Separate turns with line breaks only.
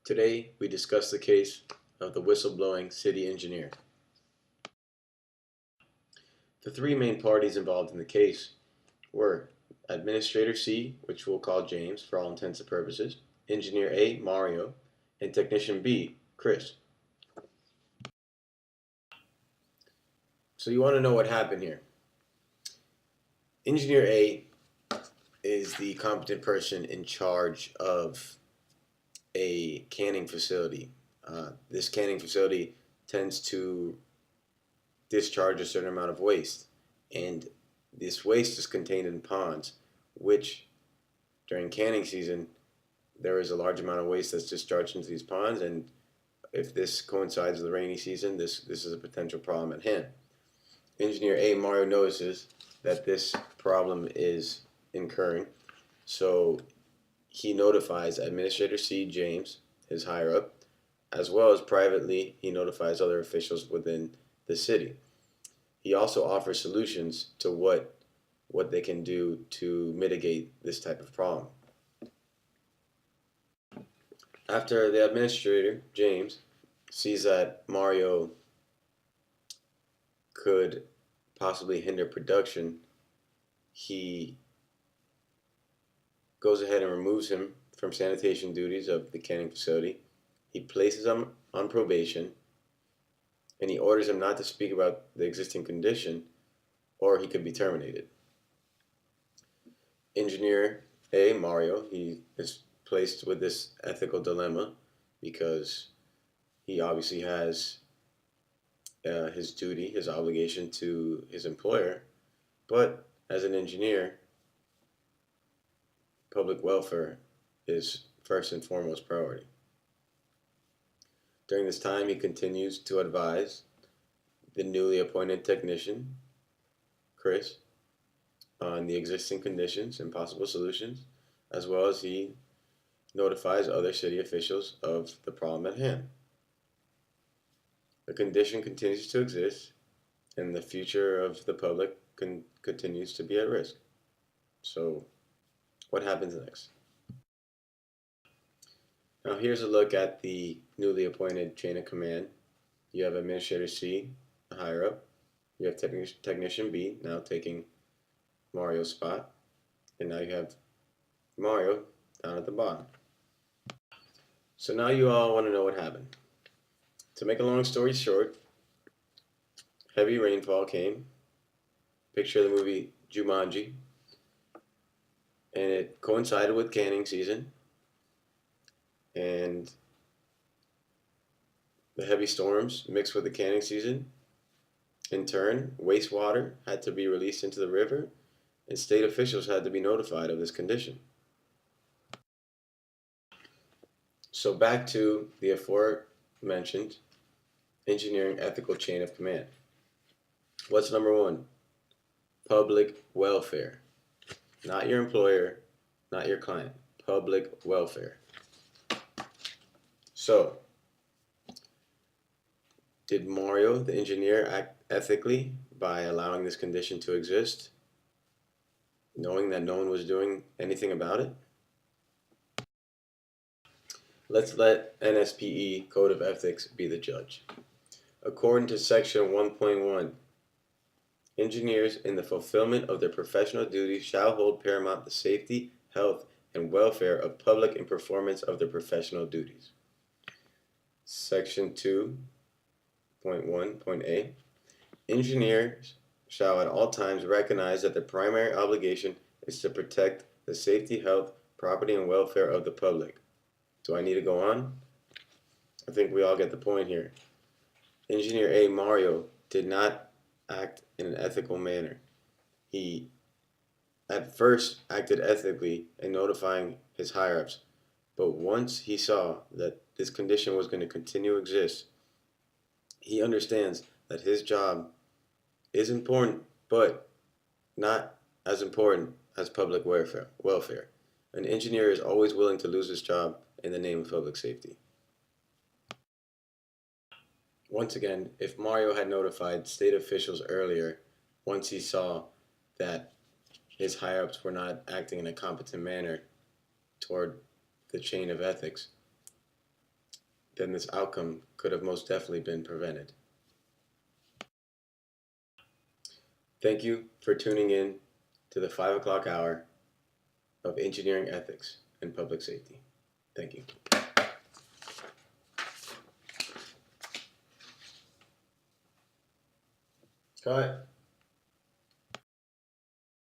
Today, we discuss the case of the whistleblowing city engineer. The three main parties involved in the case were Administrator C, which we'll call James for all intents and purposes, Engineer A, Mario, and Technician B, Chris. So you want to know what happened here. Engineer A is the competent person in charge of a canning facility. This canning facility tends to discharge a certain amount of waste, and this waste is contained in ponds, which during canning season there is a large amount of waste that's discharged into these ponds, and if this coincides with the rainy season, this is a potential problem at hand. Engineer A, Mario, notices that this problem is incurring, so he notifies Administrator C, James, his higher up, as well as privately he notifies other officials within the city. He also offers solutions to what they can do to mitigate this type of problem. After the administrator, James, sees that Mario could possibly hinder production, he goes ahead and removes him from sanitation duties of the canning facility. He places him on probation, and he orders him not to speak about the existing condition, or he could be terminated. Engineer A, Mario, he is placed with this ethical dilemma because he obviously has his duty, his obligation to his employer, but as an engineer, public welfare is first and foremost priority. During this time, he continues to advise the newly appointed technician, Chris, on the existing conditions and possible solutions, as well as he notifies other city officials of the problem at hand. The condition continues to exist, and the future of the public continues to be at risk. So, what happens next? Now here's a look at the newly appointed chain of command. You have Administrator C, the higher up. You have Technician B, now taking Mario's spot. And now you have Mario down at the bottom. So now you all want to know what happened. To make a long story short, heavy rainfall came. Picture the movie Jumanji. And it coincided with canning season. And the heavy storms mixed with the canning season. In turn, wastewater had to be released into the river, and state officials had to be notified of this condition. So back to the aforementioned engineering ethical chain of command. What's number one? Public welfare. Not your employer, not your client. Public welfare. So, did Mario, the engineer, act ethically by allowing this condition to exist, knowing that no one was doing anything about it? Let's let NSPE Code of Ethics be the judge. According to Section 1.1, engineers in the fulfillment of their professional duties shall hold paramount the safety, health, and welfare of public in performance of their professional duties. Section 2.1.a, engineers shall at all times recognize that their primary obligation is to protect the safety, health, property, and welfare of the public. Do I need to go on? I think we all get the point here. Engineer A, Mario, did not act in an ethical manner. He at first acted ethically in notifying his higher-ups, but once he saw that this condition was going to continue to exist, he understands that his job is important, but not as important as public welfare. An engineer is always willing to lose his job in the name of public safety. Once again, if Mario had notified state officials earlier, once he saw that his higher-ups were not acting in a competent manner toward the chain of ethics, then this outcome could have most definitely been prevented. Thank you for tuning in to the 5 o'clock hour of engineering ethics and public safety. Thank you. Cut.